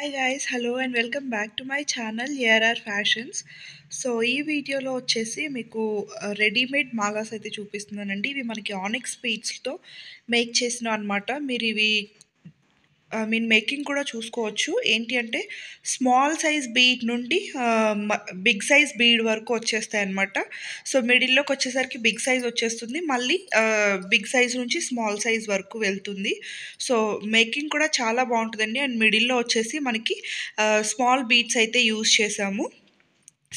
Hi guys, hello and welcome back to my channel ARR fashions. So ఈ వీడియోలో వచ్చేసి మీకు రెడీమేడ్ మాలాస్ అయితే చూపిస్తున్నానండి. ఇవి మనకి ఆనిక్స్ బీడ్స్తో మేక్ చేసిన అనమాట. మీరు ఇవి మేకింగ్ కూడా చూసుకోవచ్చు. ఏంటి అంటే స్మాల్ సైజ్ బీడ్ నుండి బిగ్ సైజ్ బీడ్ వరకు వచ్చేస్తాయి అనమాట. సో మిడిల్లోకి వచ్చేసరికి బిగ్ సైజ్ వచ్చేస్తుంది, మళ్ళీ బిగ్ సైజ్ నుంచి స్మాల్ సైజ్ వరకు వెళ్తుంది. సో మేకింగ్ కూడా చాలా బాగుంటుందండి. అండ్ మిడిల్లో వచ్చేసి మనకి స్మాల్ బీడ్స్ అయితే యూజ్ చేసాము,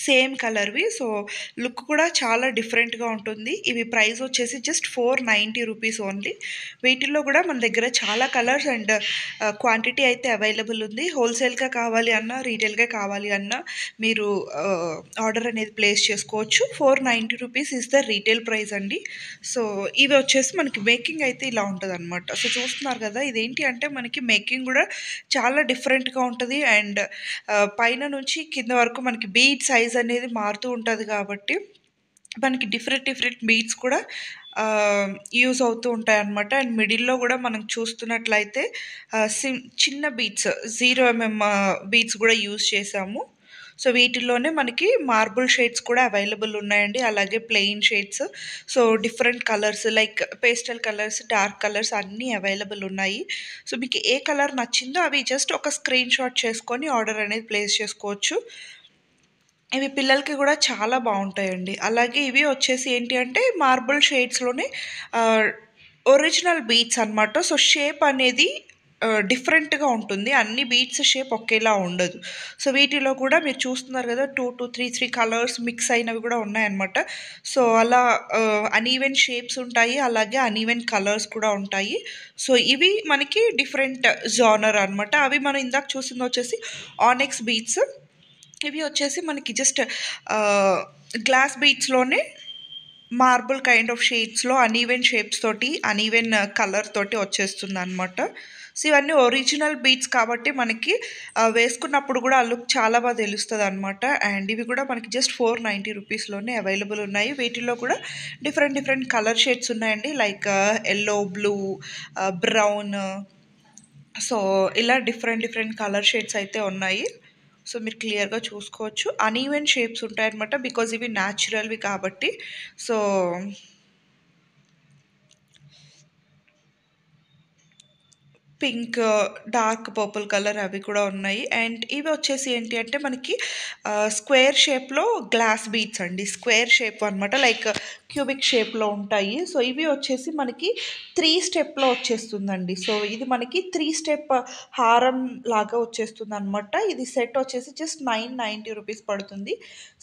సేమ్ కలర్వి. సో లుక్ కూడా చాలా డిఫరెంట్గా ఉంటుంది. ఇవి ప్రైస్ వచ్చేసి జస్ట్ 490 రూపీస్ ఓన్లీ. వీటిల్లో కూడా మన దగ్గర చాలా కలర్స్ అండ్ క్వాంటిటీ అయితే అవైలబుల్ ఉంది. హోల్సేల్గా కావాలి అన్నా, రీటైల్గా కావాలి అన్నా మీరు ఆర్డర్ అనేది ప్లేస్ చేసుకోవచ్చు. 490 rupees is the retail price అండి. సో ఇవి వచ్చేసి మనకి మేకింగ్ అయితే ఇలా ఉంటుంది అనమాట. సో చూస్తున్నారు కదా, ఇదేంటి అంటే మనకి మేకింగ్ కూడా చాలా డిఫరెంట్గా ఉంటుంది. అండ్ పైన నుంచి కింద వరకు మనకి బీడ్ సైజ్ అనేది మారుతూ ఉంటుంది కాబట్టి మనకి డిఫరెంట్ బీడ్స్ కూడా యూజ్ అవుతూ ఉంటాయి అన్నమాట. అండ్ మిడిల్లో కూడా మనం చూస్తున్నట్లయితే చిన్న బీడ్స్ 0 mm బీడ్స్ కూడా యూజ్ చేసాము. సో వీటిల్లోనే మనకి మార్బుల్ షేడ్స్ కూడా అవైలబుల్ ఉన్నాయండి, అలాగే plain shades. So different colours like pastel colours, dark colours అన్నీ అవైలబుల్ ఉన్నాయి. సో మీకు ఏ కలర్ నచ్చిందో అవి జస్ట్ ఒక స్క్రీన్ షాట్ చేసుకొని ఆర్డర్ అనేది ప్లేస్ చేసుకోవచ్చు. ఇవి పిల్లలకి కూడా చాలా బాగుంటాయండి. అలాగే ఇవి వచ్చేసి ఏంటి అంటే మార్బుల్ షేడ్స్లోనే ఒరిజినల్ బీడ్స్ అనమాట. సో షేప్ అనేది డిఫరెంట్గా ఉంటుంది, అన్ని బీడ్స్ షేప్ ఒకేలా ఉండదు. సో వీటిలో కూడా మీరు చూస్తున్నారు కదా, 2 to 3 కలర్స్ మిక్స్ అయినవి కూడా ఉన్నాయన్నమాట. సో అలా అన్ఈవెన్ షేప్స్ ఉంటాయి, అలాగే అన్ఈవెన్ కలర్స్ కూడా ఉంటాయి. సో ఇవి మనకి డిఫరెంట్ జానర్ అనమాట. అవి మనం ఇందాక చూసింది వచ్చేసి ఆనిక్స్ బీడ్స్. ఇవి వచ్చేసి మనకి జస్ట్ గ్లాస్ బీడ్స్లోనే మార్బుల్ కైండ్ ఆఫ్ షేడ్స్లో అన్ఈవెన్ షేప్స్ తోటి, అన్ఈవెన్ కలర్ తోటి వచ్చేస్తుంది అనమాట. సో ఇవన్నీ ఒరిజినల్ బీడ్స్ కాబట్టి మనకి వేసుకున్నప్పుడు కూడా ఆ లుక్ చాలా బాగా తెలుస్తుంది అనమాట. అండ్ ఇవి కూడా మనకి జస్ట్ 490 రూపీస్లోనే అవైలబుల్ ఉన్నాయి. వీటిల్లో కూడా డిఫరెంట్ కలర్ షేడ్స్ ఉన్నాయండి, like yellow, blue, brown. So ఇలా డిఫరెంట్ కలర్ షేడ్స్ అయితే ఉన్నాయి. సో మీరు క్లియర్గా చూసుకోవచ్చు. అన్ఈవెన్ షేప్స్ ఉంటాయన్నమాట, బికాజ్ ఇవి న్యాచురల్వి కాబట్టి. So pink, dark purple colour అవి కూడా ఉన్నాయి. అండ్ ఇవి వచ్చేసి ఏంటి అంటే మనకి స్క్వేర్ షేప్లో గ్లాస్ బీడ్స్ అండి. స్క్వేర్ షేప్ అనమాట, లైక్ క్యూబిక్ షేప్లో ఉంటాయి. సో ఇవి వచ్చేసి మనకి 3 స్టెప్లో వచ్చేస్తుందండి. సో ఇది మనకి 3 స్టెప్ హారం లాగా వచ్చేస్తుంది అనమాట. ఇది సెట్ వచ్చేసి జస్ట్ 990 రూపీస్ పడుతుంది.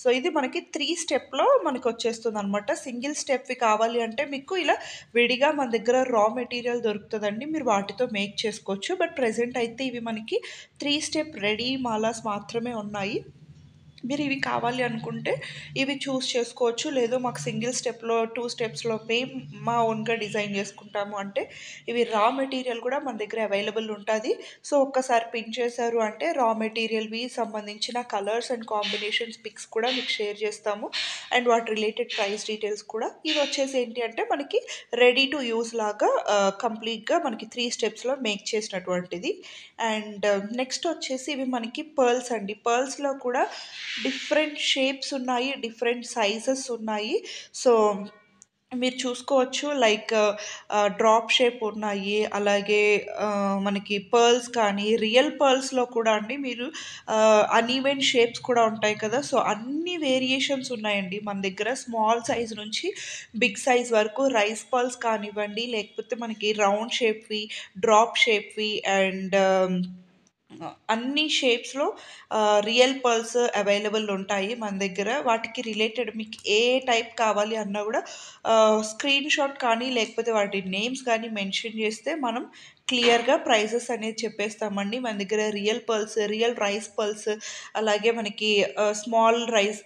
సో ఇది మనకి 3 స్టెప్లో మనకి వచ్చేస్తుంది అనమాట. సింగిల్ స్టెప్వి కావాలి అంటే మీకు ఇలా విడిగా మన దగ్గర రా మెటీరియల్ దొరుకుతుందండి, మీరు వాటితో మేక్ చేసుకోవచ్చు. బట్ ప్రెజెంట్ అయితే ఇవి మనకి 3 స్టెప్ రెడీ మాలాస్ మాత్రమే ఉన్నాయి. మీరు ఇవి కావాలి అనుకుంటే ఇవి చూస్ చేసుకోవచ్చు. లేదు మాకు సింగిల్ స్టెప్లో 2 స్టెప్స్లో మేము మా ఓన్గా డిజైన్ చేసుకుంటాము అంటే ఇవి రా మెటీరియల్ కూడా మన దగ్గర అవైలబుల్ ఉంటుంది. సో ఒక్కసారి పిన్ చేశారు అంటే రా మెటీరియల్వి సంబంధించిన కలర్స్ అండ్ కాంబినేషన్స్ పిక్స్ కూడా మీకు షేర్ చేస్తాము, అండ్ వాటి రిలేటెడ్ ప్రైస్ డీటెయిల్స్ కూడా. ఇవి వచ్చేసి ఏంటి అంటే మనకి రెడీ టు యూస్ లాగా కంప్లీట్గా మనకి 3 స్టెప్స్లో మేక్ చేసినటువంటిది. అండ్ నెక్స్ట్ వచ్చేసి ఇవి మనకి పర్ల్స్ అండి. పర్ల్స్లో కూడా డిఫరెంట్ షేప్స్ ఉన్నాయి, డిఫరెంట్ సైజెస్ ఉన్నాయి. సో మీరు చూసుకోవచ్చు, లైక్ డ్రాప్ షేప్ ఉన్నాయి, అలాగే మనకి పర్ల్స్ కానీ రియల్ పర్ల్స్లో కూడా అండి మీరు అన్ఈవెన్ షేప్స్ కూడా ఉంటాయి కదా. సో అన్ని వేరియేషన్స్ ఉన్నాయండి మన దగ్గర, స్మాల్ సైజ్ నుంచి బిగ్ సైజ్ వరకు. రైస్ పర్ల్స్ కానివ్వండి, లేకపోతే మనకి రౌండ్ షేప్వి, డ్రాప్ షేప్వి, అండ్ అన్ని షేప్స్లో రియల్ పర్ల్స్ అవైలబుల్ ఉంటాయి మన దగ్గర. వాటికి రిలేటెడ్ మీకు ఏ టైప్ కావాలి అన్నా కూడా స్క్రీన్ షాట్ కానీ లేకపోతే వాటి నేమ్స్ కానీ మెన్షన్ చేస్తే మనం క్లియర్గా ప్రైజెస్ అనేది చెప్పేస్తామండి. మన దగ్గర real pearls, real rice pearls, అలాగే మనకి స్మాల్ రైస్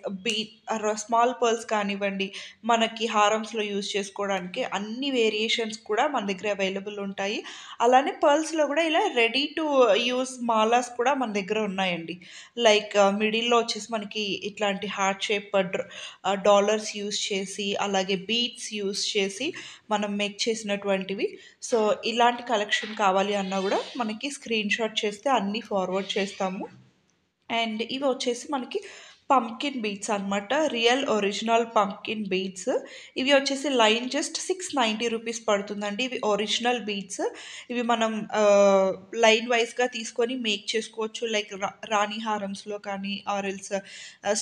స్మాల్ పర్ల్స్ కానివ్వండి, మనకి హారమ్స్లో యూజ్ చేసుకోవడానికి అన్ని వేరియేషన్స్ కూడా మన దగ్గర అవైలబుల్ ఉంటాయి. అలానే పర్ల్స్లో కూడా ఇలా రెడీ టు యూస్ మాలాస్ కూడా మన దగ్గర ఉన్నాయండి. లైక్ మిడిల్లో వచ్చేసి మనకి ఇట్లాంటి హార్ట్ షేప్ డాలర్స్ యూస్ చేసి, అలాగే బీడ్స్ యూస్ చేసి మనం మేక్ చేసినటువంటివి. సో ఇలాంటి కలెక్షన్ లైన్ కావాలి అన్నా కూడా మనకి స్క్రీన్ షాట్ చేస్తే అన్నీ ఫార్వర్డ్ చేస్తాము. అండ్ ఇవి వచ్చేసి మనకి పంకిన్ బీట్స్ అనమాట, రియల్ ఒరిజినల్ పంకిన్ బీట్స్. ఇవి వచ్చేసి లైన్ జస్ట్ 690 రూపీస్ పడుతుందండి. ఇవి ఒరిజినల్ బీట్స్. ఇవి మనం లైన్ వైజ్గా తీసుకొని మేక్ చేసుకోవచ్చు, లైక్ రాణి హారమ్స్లో కానీ ఆరెల్స్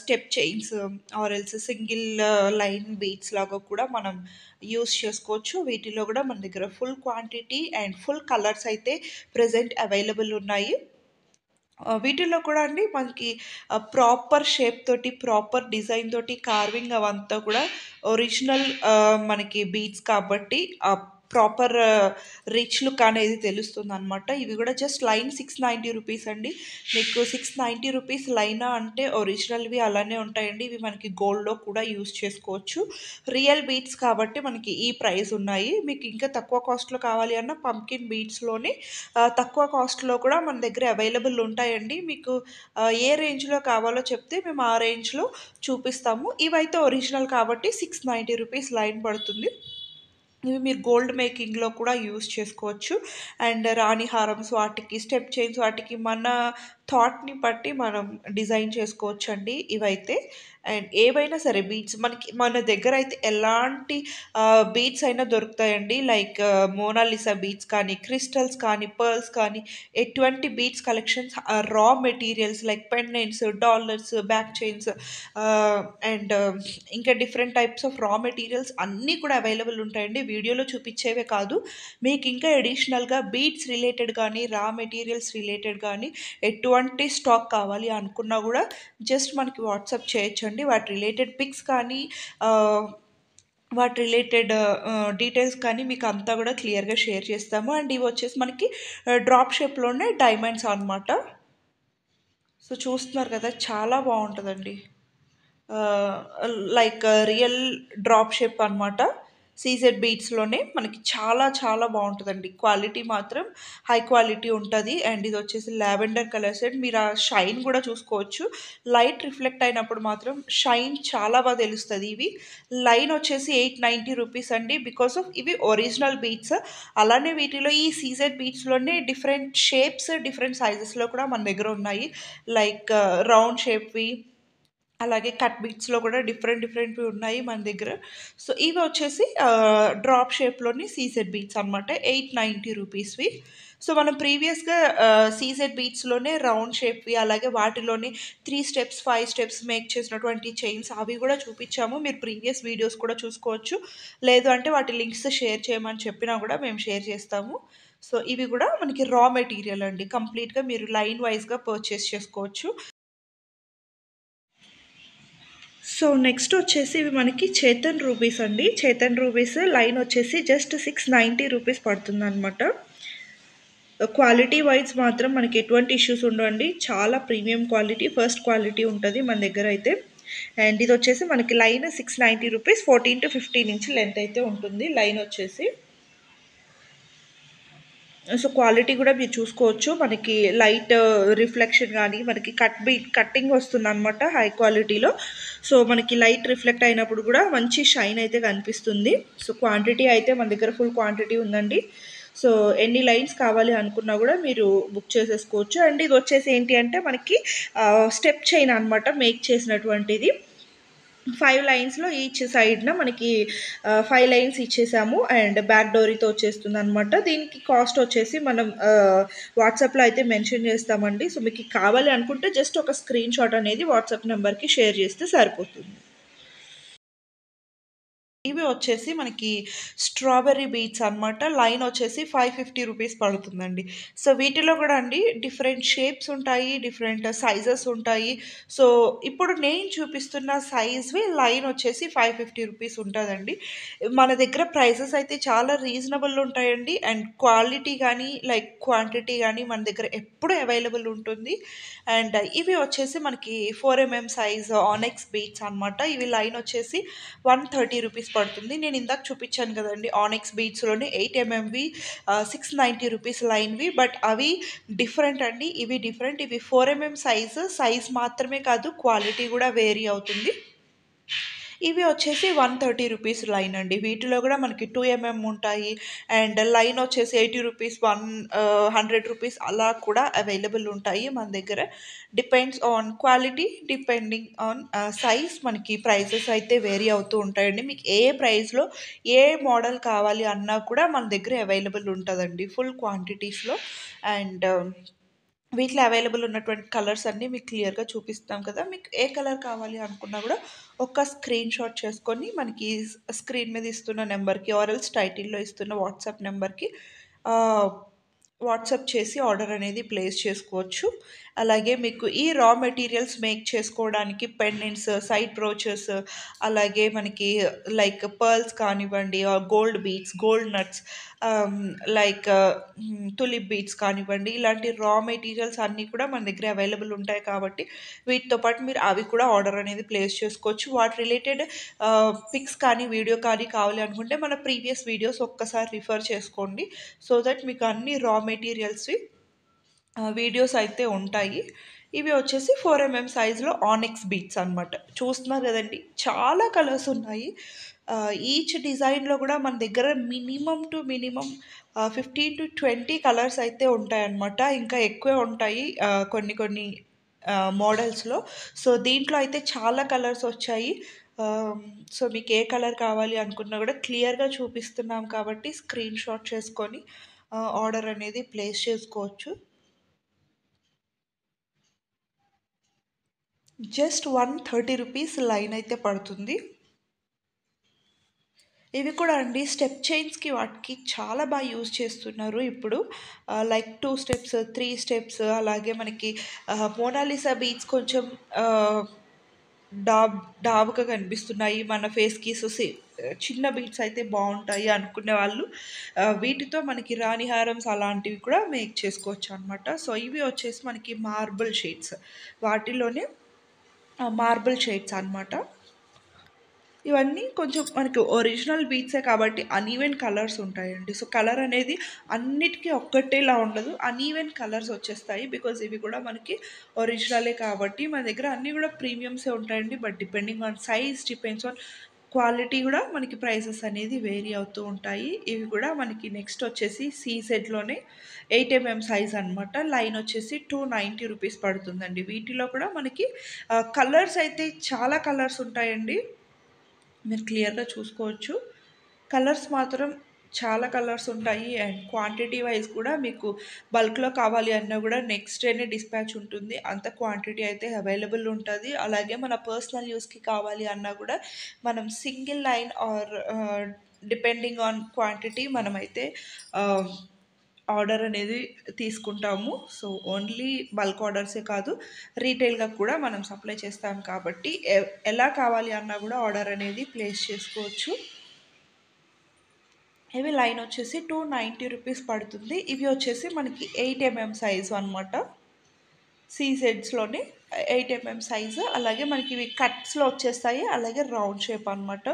స్టెప్ చైన్స్ ఆరెల్స్ సింగిల్ లైన్ బీట్స్ లాగా కూడా మనం యూస్ చేసుకోవచ్చు. వీటిలో కూడా మన దగ్గర full quantity and full colours అయితే ప్రజెంట్ అవైలబుల్ ఉన్నాయి. వీటిల్లో కూడా అండి మనకి ప్రాపర్ షేప్ తోటి, ప్రాపర్ డిజైన్ తోటి కార్వింగ్ అవంతా కూడా ఒరిజినల్ మనకి బీడ్స్ కాబట్టి ప్రాపర్ రిచ్ లుక్ అనేది తెలుస్తుందనమాట. ఇవి కూడా జస్ట్ లైన్ 690 రూపీస్ అండి. మీకు 690 రూపీస్ లైనా అంటే ఒరిజినల్వి అలానే ఉంటాయండి. ఇవి మనకి గోల్డ్లో కూడా యూస్ చేసుకోవచ్చు. రియల్ బీడ్స్ కాబట్టి మనకి ఈ ప్రైస్ ఉన్నాయి. మీకు ఇంకా తక్కువ కాస్ట్లో కావాలి అన్న పంకిన్ బీడ్స్లోనే తక్కువ కాస్ట్లో కూడా మన దగ్గర అవైలబుల్ ఉంటాయండి. మీకు ఏ రేంజ్లో కావాలో చెప్తే మేము ఆ రేంజ్లో చూపిస్తాము. ఇవైతే ఒరిజినల్ కాబట్టి 690 రూపీస్ లైన్ పడుతుంది. ఇవి మీరు గోల్డ్ మేకింగ్లో కూడా యూస్ చేసుకోవచ్చు. అండ్ రాణి హారమ్స్ వాటికి, స్టెప్ చైన్స్ వాటికి మన థాట్ని బట్టి మనం డిజైన్ చేసుకోవచ్చు అండి ఇవైతే. అండ్ ఏవైనా సరే బీడ్స్ మనకి మన దగ్గర అయితే ఎలాంటి బీడ్స్ అయినా దొరుకుతాయండి. లైక్ మోనాలిసా బీడ్స్ కానీ, క్రిస్టల్స్ కానీ, పర్ల్స్ కానీ, ఎటువంటి beads collections raw materials like pendants, dollars, back chains and ఇంకా different types of raw materials అన్నీ కూడా అవైలబుల్ ఉంటాయండి. వీడియోలో చూపించేవే కాదు, మీకు ఇంకా ఎడిషనల్గా బీడ్స్ రిలేటెడ్ కానీ, రా మెటీరియల్స్ రిలేటెడ్ కానీ ఎటువంటి స్టాక్ కావాలి అనుకున్నా కూడా జస్ట్ మనకి వాట్సాప్ చేయొచ్చండి. వాటి రిలేటెడ్ పిక్స్ కానీ వాటి రిలేటెడ్ డీటెయిల్స్ కానీ మీకు అంతా కూడా క్లియర్గా షేర్ చేస్తాము. అండ్ ఇవి వచ్చేసి మనకి డ్రాప్ షేప్లోనే డైమండ్స్ అనమాట. సో చూస్తున్నారు కదా, చాలా బాగుంటుందండి. లైక్ రియల్ డ్రాప్ షేప్ అనమాట. సీజెడ్ బీడ్స్లోనే మనకి చాలా చాలా బాగుంటుందండి. క్వాలిటీ మాత్రం హై క్వాలిటీ ఉంటుంది. అండ్ ఇది వచ్చేసి లావెండర్ కలర్ సెట్. మీరు ఆ షైన్ కూడా చూసుకోవచ్చు. లైట్ రిఫ్లెక్ట్ అయినప్పుడు మాత్రం షైన్ చాలా బాగా తెలుస్తుంది. ఇవి లైన్ వచ్చేసి 890 రూపీస్ అండి. బికాస్ ఆఫ్ ఇవి ఒరిజినల్ బీడ్స్. అలానే వీటిలో ఈ సీజెడ్ బీడ్స్లోనే డిఫరెంట్ షేప్స్, డిఫరెంట్ సైజెస్లో కూడా మన దగ్గర ఉన్నాయి. లైక్ రౌండ్ షేప్వి, అలాగే కట్ బీట్స్లో కూడా డిఫరెంట్వి ఉన్నాయి మన దగ్గర. సో ఇవి వచ్చేసి డ్రాప్ షేప్లోని సీజెడ్ బీట్స్ అనమాట, 890 రూపీస్వి. సో మనం ప్రీవియస్గా సీజెడ్ బీట్స్లోనే రౌండ్ షేప్వి, అలాగే వాటిలోనే 3 స్టెప్స్ 5 స్టెప్స్ మేక్ చేసినటువంటి చైన్స్ అవి కూడా చూపించాము. మీరు ప్రీవియస్ వీడియోస్ కూడా చూసుకోవచ్చు. లేదు అంటే వాటి లింక్స్ షేర్ చేయమని చెప్పినా కూడా మేము షేర్ చేస్తాము. సో ఇవి కూడా మనకి రా మెటీరియల్ అండి. కంప్లీట్గా మీరు లైన్ వైజ్గా పర్చేస్ చేసుకోవచ్చు. సో నెక్స్ట్ వచ్చేసి ఇవి మనకి చేతన్ రూబీస్ అండి. చేతన్ రూబీస్ లైన్ వచ్చేసి జస్ట్ 690 రూపీస్ పడుతుంది అనమాట. క్వాలిటీ వైజ్ మాత్రం మనకి ఎటువంటి ఇష్యూస్ ఉండవండి. చాలా ప్రీమియం క్వాలిటీ, ఫస్ట్ క్వాలిటీ ఉంటుంది మన దగ్గర అయితే. అండ్ ఇది వచ్చేసి మనకి line 690 rupees, 14 to 15 inch length అయితే ఉంటుంది లైన్ వచ్చేసి. సో క్వాలిటీ కూడా మీరు చూసుకోవచ్చు. మనకి లైట్ రిఫ్లెక్షన్ కానీ, మనకి కట్టింగ్ వస్తుంది అనమాట హై క్వాలిటీలో. సో మనకి లైట్ రిఫ్లెక్ట్ అయినప్పుడు కూడా మంచి షైన్ అయితే కనిపిస్తుంది. సో క్వాంటిటీ అయితే మన దగ్గర ఫుల్ క్వాంటిటీ ఉందండి. సో ఎన్ని లైన్స్ కావాలి అనుకున్నా కూడా మీరు బుక్ చేసేసుకోవచ్చు. అండ్ ఇది వచ్చేసి ఏంటి అంటే మనకి స్టెప్ చైన్ అనమాట మేక్ చేసినటువంటిది. 5 లైన్స్లో ఈచ్ సైడ్న మనకి 5 లైన్స్ ఇచ్చేసాము. అండ్ బ్యాక్ డోరీతో వచ్చేస్తుంది అనమాట. దీనికి కాస్ట్ వచ్చేసి మనం వాట్సాప్లో అయితే మెన్షన్ చేస్తామండి. సో మీకు కావాలి అనుకుంటే జస్ట్ ఒక స్క్రీన్ షాట్ అనేది వాట్సాప్ నెంబర్కి షేర్ చేస్తే సరిపోతుంది. ఇవి వచ్చేసి మనకి స్ట్రాబెర్రీ బీట్స్ అనమాట. లైన్ వచ్చేసి 550 రూపీస్ పడుతుందండి. సో వీటిలో కూడా అండి డిఫరెంట్ షేప్స్ ఉంటాయి, డిఫరెంట్ సైజెస్ ఉంటాయి. సో ఇప్పుడు నేను చూపిస్తున్న సైజ్వి లైన్ వచ్చేసి 550 రూపీస్ ఉంటుందండి. మన దగ్గర ప్రైసెస్ అయితే చాలా రీజనబుల్ ఉంటాయండి. అండ్ క్వాలిటీ కానీ, లైక్ క్వాంటిటీ కానీ మన దగ్గర ఎప్పుడు అవైలబుల్ ఉంటుంది. అండ్ ఇవి వచ్చేసి మనకి 4mm సైజ్ ఆనెక్స్ బీట్స్ అనమాట. ఇవి లైన్ వచ్చేసి 130 రూపీస్ పడుతుంది. నేను ఇందాక చూపించాను కదండి ఆనెక్స్ బీట్స్లోనే 8mmవి 690 రూపీస్ లైన్వి. బట్ అవి డిఫరెంట్ అండి, ఇవి డిఫరెంట్. ఇవి 4mm సైజ్ మాత్రమే కాదు, క్వాలిటీ కూడా వేరీ అవుతుంది. ఇవి వచ్చేసి 130 రూపీస్ లైన్ అండి. వీటిలో కూడా మనకి 2 ఉంటాయి. అండ్ లైన్ వచ్చేసి 80 రూపీస్, 100 రూపీస్ అలా కూడా అవైలబుల్ ఉంటాయి మన దగ్గర. Depends on quality, depending on size మనకి ప్రైసెస్ అయితే వేరీ అవుతూ ఉంటాయండి. మీకు ఏ ప్రైస్‌లో ఏ మోడల్ కావాలి అన్నా కూడా మన దగ్గర అవైలబుల్ ఉంటదండి ఫుల్ క్వాంటిటీస్‌లో. అండ్ వీటిలో అవైలబుల్ ఉన్నటువంటి కలర్స్ అన్నీ మీకు క్లియర్‌గా చూపిస్తాం కదా! మీకు ఏ కలర్ కావాలి అనుకున్నా గూడా ఒక్క స్క్రీన్ షాట్ చేసుకొని మనకి స్క్రీన్ మీద ఇస్తున్న నెంబర్‌కి ఆర్ ఎల్స్ టైటిల్‌లో ఇస్తున్న వాట్సాప్ నెంబర్‌కి ఆహ్, వాట్సాప్ చేసి ఆర్డర్ అనేది ప్లేస్ చేసుకోవచ్చు. అలాగే మీకు ఈ రా మెటీరియల్స్ మేక్ చేసుకోవడానికి పెండెంట్స్, సైడ్ బ్రోచెస్, అలాగే మనకి లైక్ పర్ల్స్ కానివ్వండి, గోల్డ్ బీడ్స్, గోల్డ్ నట్స్, ఆహ్, లైక్ తులిప్ బీడ్స్ కానివ్వండి, ఇలాంటి రా మెటీరియల్స్ అన్నీ కూడా మన దగ్గర అవైలబుల్ ఉంటాయి కాబట్టి వీటితో పాటు మీరు అవి కూడా ఆర్డర్ అనేది ప్లేస్ చేసుకోవచ్చు. వాటి రిలేటెడ్ పిక్స్ కానీ, వీడియో కానీ కావాలి అనుకుంటే మన ప్రీవియస్ వీడియోస్ ఒక్కసారి రిఫర్ చేసుకోండి. సో దట్ మీకు అన్ని రా మెటీరియల్స్‌వి వీడియోస్ అయితే ఉంటాయి. ఇవి వచ్చేసి 4 సైజ్‌లో ఆనిక్స్ బీడ్స్ అనమాట. చూస్తున్నారు గదండీ! చాలా కలర్స్ ఉన్నాయి. ఈచ్ డిజైన్‌లో గూడా మన దగ్గర మినిమమ్ టు మినిమమ్ 15-20 కలర్స్ అయితే ఉంటాయన్నమాట. ఇంకా ఎక్కువే ఉంటాయి కొన్ని కొన్ని మోడల్స్‌లో. సో, దీంట్లో అయితే చాలా కలర్స్ వచ్చాయి. ఆహ్, సో, మీకు ఏ కలర్ కావాలి అనుకున్నా గూడా క్లియర్‌గా చూపిస్తున్నాం కాబట్టి స్క్రీన్ షాట్ చేసుకొని ఆర్డర్ అనేది ప్లేస్ చేసుకోవచ్చు. జస్ట్ 130 రూపీస్ లైన్ అయితే పడుతుంది. ఇవి కూడా అండి స్టెప్ చైన్స్‌కి వాటికి చాలా యూజ్ చేస్తున్నారు ఇప్పుడు. లైక్ 2 స్టెప్స్, 3 స్టెప్స్ అలాగే మనకి మోనాలిసా బీడ్స్ కొంచెం ఆహ్, డాబ్ డాబ్‌గా కనిపిస్తున్నాయి మన ఫేస్‌కి. చిన్న బీడ్స్ అయితే బావుంటాయి అనుకునే వాళ్ళు వీటితో మనకి రాణి హారమ్స్ అలాంటివి కూడా మేక్ చేసుకోవచ్చనమాట. సో, ఇవి వచ్చేసి మనకి మార్బుల్ షేడ్స్. వాటిలోనే మార్బుల్ షేడ్స్ అనమాట. ఇవన్నీ కొంచెం మనకి ఒరిజినల్ బీట్సే కాబట్టి అన్‌ఈవెన్ కలర్స్ ఉంటాయండి. సో, కలర్ అనేది అన్నిటికి ఒక్కటేలా ఉండదు. అన్‌ఈవెన్ కలర్స్ వచ్చేస్తాయి. బికాజ్ ఇవి కూడా మనకి ఒరిజినలే కాబట్టి మన దగ్గర అన్నీ కూడా ప్రీమియమ్సే ఉంటాయండి. But depending on size, depends on quality కూడా మనకి ప్రైసెస్ అనేది వేరీ అవుతూ ఉంటాయి. ఇవి కూడా మనకి నెక్స్ట్ వచ్చేసి సీజెడ్‌లోనే 8 సైజ్ అనమాట. లైన్ వచ్చేసి 290 రూపీస్ పడుతుందండి. వీటిలో కూడా మనకి కలర్స్ అయితే చాలా కలర్స్ ఉంటాయండి. మీరు క్లియర్‌గా చూసుకోవచ్చు. కలర్స్ మాత్రం చాలా కలర్స్ ఉంటాయి. అండ్ క్వాంటిటీ వైస్ కూడా మీకు బల్క్‌లో కావాలి అన్నా గూడా నెక్స్ట్ డేనే డిస్పాచ్ ఉంటుంది. అంత క్వాంటిటీ అయితే అవైలబుల్ ఉంటది. అలాగే మన పర్సనల్ యూస్‌కి కావాలి అన్నా గూడా మనం single line or depending on quantity మనమైతే ఆహ్, ఆర్డర్ అనేది తీసుకుంటాము. సో, ఓన్లీ బల్క్ ఆర్డర్సే కాదు, రీటైల్‌గా కూడా మనం సప్లై చేస్తాం కాబట్టి ఎలా కావాలి అన్నా గూడా ఆర్డర్ అనేది ప్లేస్ చేసుకోవచ్చు. ఇవి లైన్ వచ్చేసి 290 రూపీస్ పడుతుంది. ఇవి వచ్చేసి మనకి 8 సైజు అనమాట. సీజెడ్స్‌లోనే 8 సైజు. అలాగే మనకి ఇవి కట్స్‌లో వచ్చేస్తాయి. అలాగే రౌండ్ షేప్ అనమాట.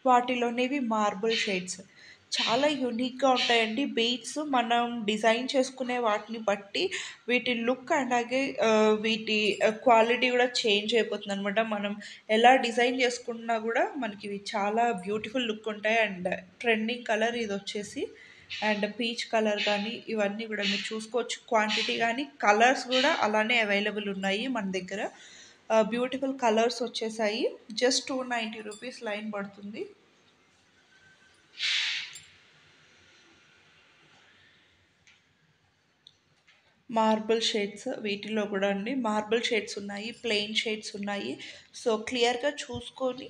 వాటిలోనే ఇవి మార్బుల్ షేడ్స్. చాలా యూనిక్‌గా ఉంటాయండి. బీడ్స్ మనం డిజైన్ చేసుకునే వాటిని బట్టి వీటి లుక్ అలాగే వీటి క్వాలిటీ కూడా చేంజ్ అయిపోతుందనమాట. మనం ఎలా డిజైన్ చేసుకున్నా గూడా మనకి ఇవి చాలా బ్యూటిఫుల్ లుక్ ఉంటాయి. అండ్ ట్రెండింగ్ కలర్ ఇదొచ్చేసి. అండ్ పీచ్ కలర్ కానీ ఇవన్నీ కూడా మీరు చూసుకోవచ్చు. క్వాంటిటీ కానీ కలర్స్ కూడా అలానే అవైలబుల్ ఉన్నాయి మన దగ్గర. బ్యూటిఫుల్ కలర్స్ వచ్చేసాయి. జస్ట్ 290 రూపీస్ లైన్ పడుతుంది. మార్బుల్ షేడ్స్ వీటిలో కూడా అండి మార్బుల్ షేడ్స్ ఉన్నాయి, ప్లెయిన్ షేడ్స్ ఉన్నాయి. సో, క్లియర్‌గా చూసుకొని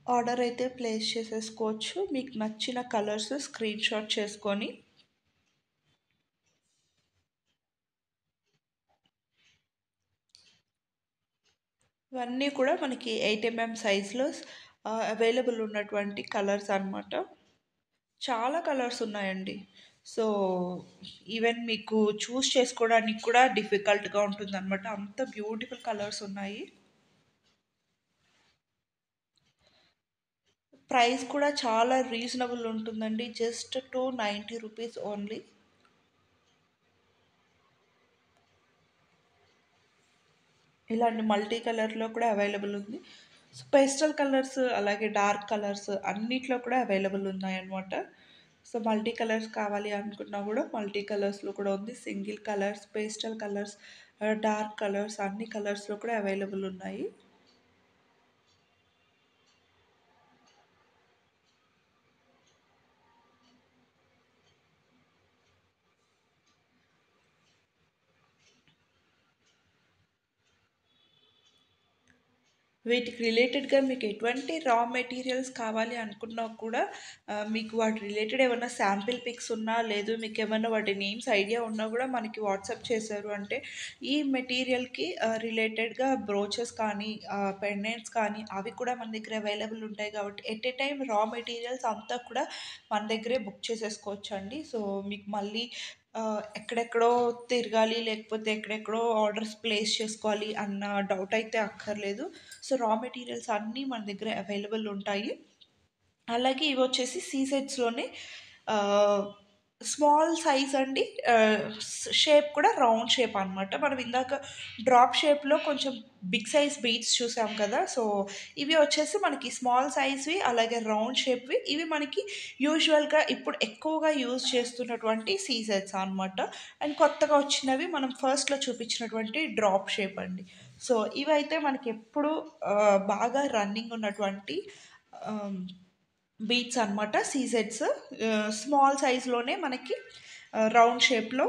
ఆర్డర్ అయితే ప్లేస్ చేసేసుకోవచ్చు. మీకు నచ్చిన కలర్స్ స్క్రీన్ షాట్ చేసుకొని ఇవన్నీ కూడా మనకి 8 సైజ్‌లో అవైలబుల్ ఉన్నటువంటి కలర్స్ అనమాట. చాలా కలర్స్ ఉన్నాయండి. సో, ఈవెన్ మీకు చూజ్ చేసుకోవడానికి కూడా డిఫికల్ట్‌గా ఉంటుందనమాట. అంత బ్యూటిఫుల్ కలర్స్ ఉన్నాయి. ప్రైస్ కూడా చాలా రీజనబుల్ ఉంటుందండి. Just 290 rupees only. ఇలాంటి మల్టీ కలర్‌లో కూడా అవైలబుల్ ఉంది. సో, పేస్టల్ కలర్స్ అలాగే డార్క్ కలర్స్ అన్నిట్లో కూడా అవైలబుల్ ఉన్నాయన్నమాట. సో, మల్టీ కలర్స్ కావాలి అనుకున్నా గూడా మల్టీ కలర్స్‌లో కూడా ఉంది. Single colours, pastel colours, dark colours అన్ని కలర్స్‌లో కూడా అవైలబుల్ ఉన్నాయి. వీటికి రిలేటెడ్‌గా మీకు ఎటువంటి రా మెటీరియల్స్ కావాలి అనుకున్నా కూడా మీకు వాటి రిలేటెడ్ ఏమన్నా శాంపిల్ పిక్స్ ఉన్నా, లేదు మీకేమన్నా వాటి నేమ్స్ ఐడియా ఉన్నా గూడా మనకి వాట్సాప్ చేశారు అంటే, ఈ మెటీరియల్‌కి రిలేటెడ్‌గా బ్రోచెస్ కానీ, పెండెంట్స్ కానీ అవి కూడా మన దగ్గర అవైలబుల్ ఉంటాయి కాబట్టి, ఎట్ ఎ టైమ్ రా మెటీరియల్స్ అంతా కూడా మన దగ్గరే బుక్ చేసేసుకోవచ్చండి. సో, మీకు మళ్ళీ ఎక్కడెక్కడో తిరగాలి, లేకపోతే ఎక్కడెక్కడో ఆర్డర్స్ ప్లేస్ చేసుకోవాలి అన్న డౌట్ అయితే అక్కర్లేదు. సో, రా మెటీరియల్స్ అన్నీ మన దగ్గర అవైలబుల్ ఉంటాయి. అలాగే ఇవొచ్చేసి సీసెట్స్‌లోనే ఆహ్, స్మాల్ సైజ్ అండి. షేప్ కూడా రౌండ్ షేప్ అనమాట. మనం ఇందాక డ్రాప్ షేప్‌లో కొంచెం బిగ్ సైజ్ బీడ్స్ చూసాం కదా! సో, ఇవి వచ్చేసి మనకి స్మాల్ సైజ్‌వి అలాగే రౌండ్ షేప్‌వి. ఇవి మనకి యూజువల్‌గా ఇప్పుడు ఎక్కువగా యూజ్ చేస్తున్నటువంటి సీసెట్స్ అనమాట. అండ్ కొత్తగా వచ్చినవి మనం ఫస్ట్‌లో చూపించినటువంటి డ్రాప్ షేప్ అండి. సో, ఇవైతే మనకెప్పుడు బాగా రన్నింగ్ ఉన్నటువంటి ఆహ్ బీట్స్ అనమాట. సీజెడ్స్ స్మాల్ సైజ్‌లోనే మనకి రౌండ్ షేప్‌లో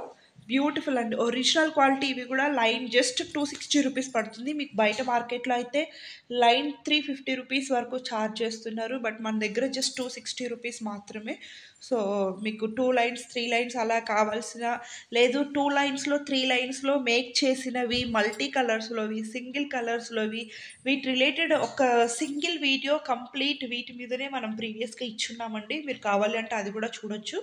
బ్యూటిఫుల్ అండి. ఒరిజినల్ క్వాలిటీ ఇవి కూడా లైన్ జస్ట్ ₹260 పడుతుంది. మీకు బయట మార్కెట్‌లో అయితే లైన్ ₹350 వరకు చార్జ్ చేస్తున్నారు. బట్ మన దగ్గర జస్ట్ ₹260 మాత్రమే. సో, మీకు 2 లైన్స్, 3 లైన్స్ అలా కావాల్సిన లేదు 2 లైన్స్‌లో, 3 లైన్స్‌లో మేక్ చేసినవి, మల్టీ కలర్స్‌లోవి, సింగిల్ కలర్స్‌లోవి వీటి రిలేటెడ్ ఒక సింగిల్ వీడియో కంప్లీట్ వీటి మీదనే మనం ప్రీవియస్‌గా ఇచ్చున్నామండి. మీరు కావాలి అంటే అది కూడా చూడొచ్చు.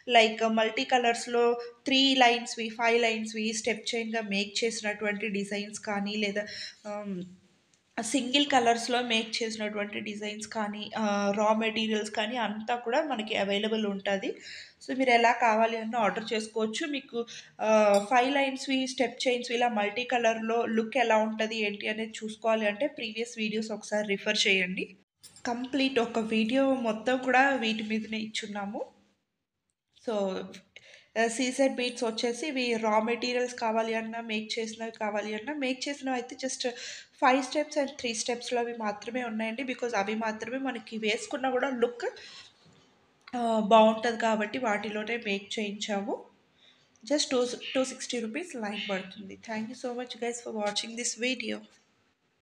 లైక్ మల్టీ కలర్స్‌లో 3 లైన్స్‌వి, 5 లైన్స్‌వి స్టెప్ చైన్‌గా మేక్ చేసినటువంటి డిజైన్స్ కానీ లేదా ఆహ్, సింగిల్ కలర్స్‌లో మేక్ చేసినటువంటి డిజైన్స్ కానీ, రా మెటీరియల్స్ కానీ అంతా కూడా మనకి అవైలబుల్ ఉంటది. సో, మీరెలా కావాలి అన్నా ఆర్డర్ చేసుకోవచ్చు. మీకు 5 లైన్స్‌వి, స్టెప్ చైన్స్‌వి ఇలా మల్టీ కలర్‌లో లుక్ ఎలా ఉంటది, ఏంటి అనేది చూసుకోవాలి అంటే ప్రీవియస్ వీడియోస్ ఒకసారి రిఫర్ చేయండి. కంప్లీట్ ఒక వీడియో మొత్తం కూడా వీటి మీదనే ఇచ్చున్నాము. సో, సీసెడ్ బీట్స్ వచ్చేసి ఇవి రా మెటీరియల్స్ కావాలి అన్నా, మేక్ చేసినవి కావాలి అన్నా, మేక్ చేసినవయితే జస్ట్ 5 స్టెప్స్ అండ్ 3 స్టెప్స్‌లో అవి మాత్రమే ఉన్నాయండి. బికాజ్ అవి మాత్రమే మనకి వేసుకున్నా గూడా లుక్ బావుంటది కాబట్టి వాటిలోనే మేక్ చేయించాము. జస్ట్ 260 రూపీస్ లైన్ పడుతుంది. Thank you so much guys for watching this video.